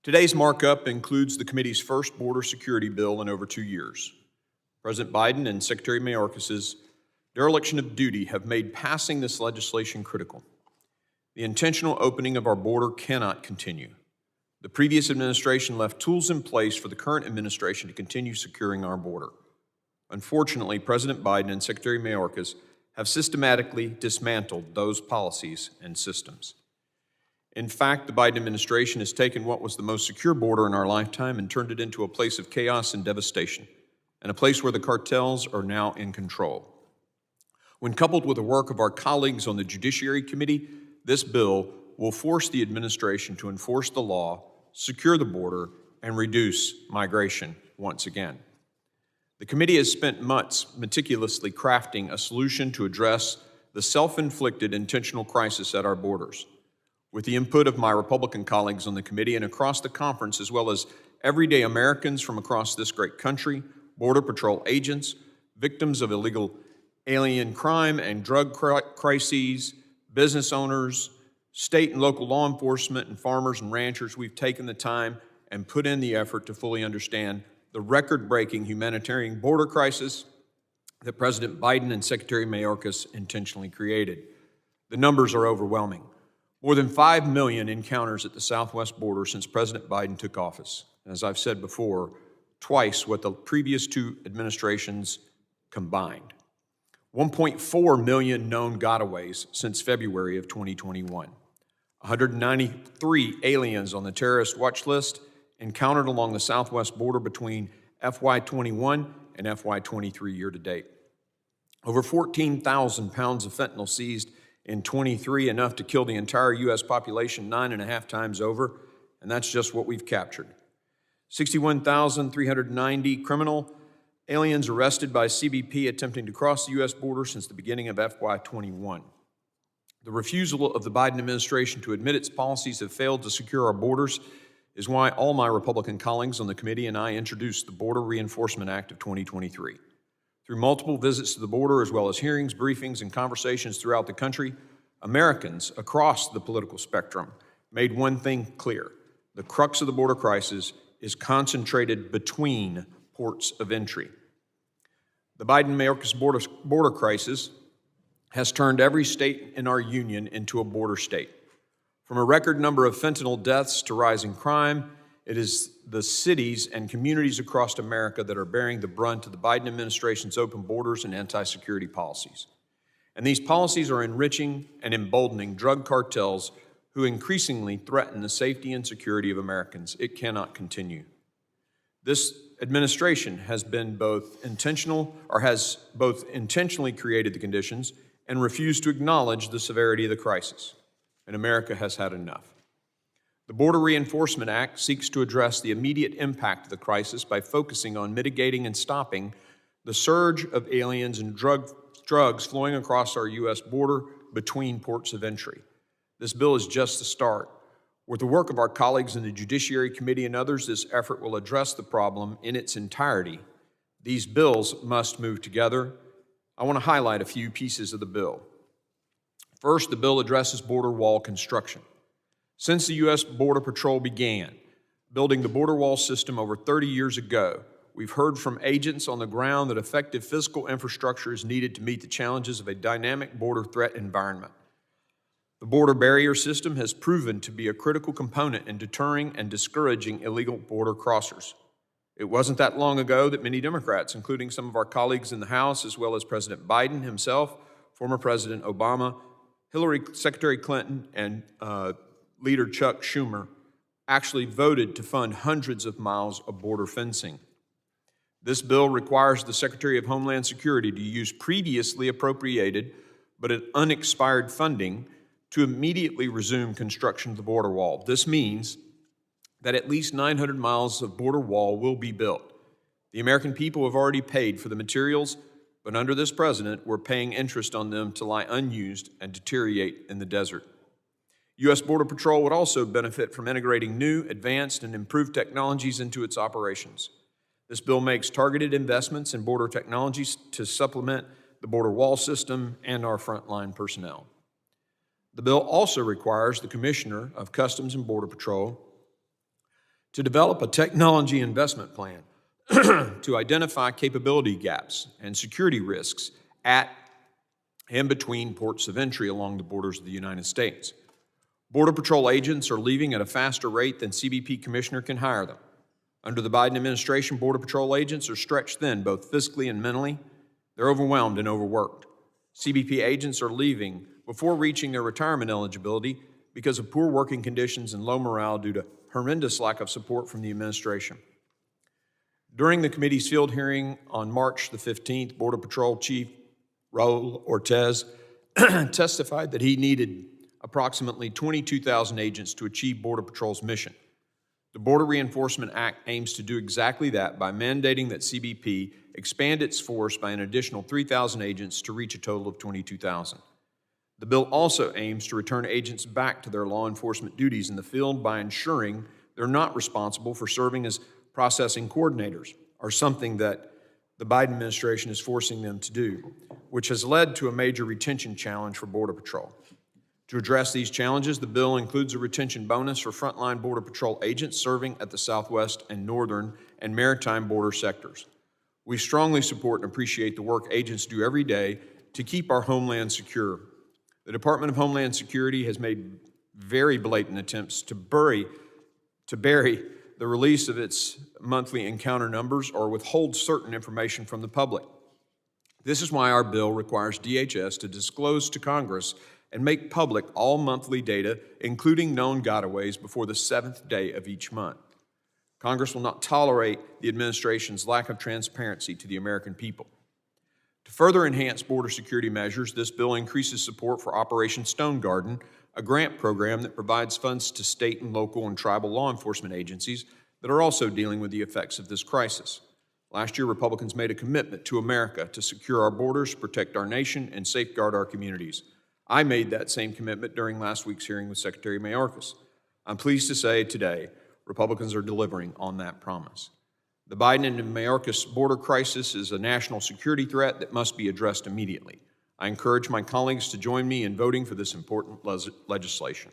Today's markup includes the committee's first border security bill in over 2 years. President Biden and Secretary Mayorkas's dereliction of duty have made passing this legislation critical. The intentional opening of our border cannot continue. The previous administration left tools in place for the current administration to continue securing our border. Unfortunately, President Biden and Secretary Mayorkas have systematically dismantled those policies and systems. In fact, the Biden administration has taken what was the most secure border in our lifetime and turned it into a place of chaos and devastation, and a place where the cartels are now in control. When coupled with the work of our colleagues on the Judiciary Committee, this bill will force the administration to enforce the law, secure the border, and reduce migration once again. The committee has spent months meticulously crafting a solution to address the self-inflicted intentional crisis at our borders. With the input of my Republican colleagues on the committee and across the conference, as well as everyday Americans from across this great country, Border Patrol agents, victims of illegal alien crime and drug crises, business owners, state and local law enforcement, and farmers and ranchers, we've taken the time and put in the effort to fully understand the record-breaking humanitarian border crisis that President Biden and Secretary Mayorkas intentionally created. The numbers are overwhelming. More than 5 million encounters at the southwest border since President Biden took office. As I've said before, twice what the previous two administrations combined. 1.4 million known gotaways since February of 2021. 193 aliens on the terrorist watch list encountered along the southwest border between FY21 and FY23 year to date. Over 14,000 pounds of fentanyl seized in 23, enough to kill the entire U.S. population 9.5 times over, and that's just what we've captured. 61,390 criminal aliens arrested by CBP attempting to cross the U.S. border since the beginning of FY21. The refusal of the Biden administration to admit its policies have failed to secure our borders is why all my Republican colleagues on the committee and I introduced the Border Reinforcement Act of 2023. Through multiple visits to the border, as well as hearings, briefings, and conversations throughout the country, Americans across the political spectrum made one thing clear. The crux of the border crisis is concentrated between ports of entry. The Biden-Mayorkas border crisis has turned every state in our union into a border state. From a record number of fentanyl deaths to rising crime, it is the cities and communities across America that are bearing the brunt of the Biden administration's open borders and anti-security policies. And these policies are enriching and emboldening drug cartels who increasingly threaten the safety and security of Americans. It cannot continue. This administration has both intentionally created the conditions and refused to acknowledge the severity of the crisis. And America has had enough. The Border Reinforcement Act seeks to address the immediate impact of the crisis by focusing on mitigating and stopping the surge of aliens and drugs flowing across our U.S. border between ports of entry. This bill is just the start. With the work of our colleagues in the Judiciary Committee and others, this effort will address the problem in its entirety. These bills must move together. I want to highlight a few pieces of the bill. First, the bill addresses border wall construction. Since the U.S. Border Patrol began building the border wall system over 30 years ago, we've heard from agents on the ground that effective physical infrastructure is needed to meet the challenges of a dynamic border threat environment. The border barrier system has proven to be a critical component in deterring and discouraging illegal border crossers. It wasn't that long ago that many Democrats, including some of our colleagues in the House, as well as President Biden himself, former President Obama, Secretary Clinton, and Leader Chuck Schumer, actually voted to fund hundreds of miles of border fencing. This bill requires the Secretary of Homeland Security to use previously appropriated but unexpired funding to immediately resume construction of the border wall. This means that at least 900 miles of border wall will be built. The American people have already paid for the materials, but under this president, we're paying interest on them to lie unused and deteriorate in the desert. U.S. Border Patrol would also benefit from integrating new, advanced, and improved technologies into its operations. This bill makes targeted investments in border technologies to supplement the border wall system and our frontline personnel. The bill also requires the Commissioner of Customs and Border Patrol to develop a technology investment plan to identify capability gaps and security risks at and between ports of entry along the borders of the United States. Border Patrol agents are leaving at a faster rate than CBP Commissioner can hire them. Under the Biden administration, Border Patrol agents are stretched thin, both physically and mentally. They're overwhelmed and overworked. CBP agents are leaving before reaching their retirement eligibility because of poor working conditions and low morale due to horrendous lack of support from the administration. During the committee's field hearing on March the 15th, Border Patrol Chief Raul Ortiz testified that he needed approximately 22,000 agents to achieve Border Patrol's mission. The Border Reinforcement Act aims to do exactly that by mandating that CBP expand its force by an additional 3,000 agents to reach a total of 22,000. The bill also aims to return agents back to their law enforcement duties in the field by ensuring they're not responsible for serving as processing coordinators, or something that the Biden administration is forcing them to do, which has led to a major retention challenge for Border Patrol. To address these challenges, the bill includes a retention bonus for frontline Border Patrol agents serving at the southwest and northern and maritime border sectors. We strongly support and appreciate the work agents do every day to keep our homeland secure. The Department of Homeland Security has made very blatant attempts to bury the release of its monthly encounter numbers or withhold certain information from the public. This is why our bill requires DHS to disclose to Congress and make public all monthly data, including known gotaways, before the 7th day of each month. Congress will not tolerate the administration's lack of transparency to the American people. To further enhance border security measures, this bill increases support for Operation Stone Garden, a grant program that provides funds to state and local and tribal law enforcement agencies that are also dealing with the effects of this crisis. Last year, Republicans made a commitment to America to secure our borders, protect our nation, and safeguard our communities. I made that same commitment during last week's hearing with Secretary Mayorkas. I'm pleased to say today, Republicans are delivering on that promise. The Biden and Mayorkas border crisis is a national security threat that must be addressed immediately. I encourage my colleagues to join me in voting for this important legislation.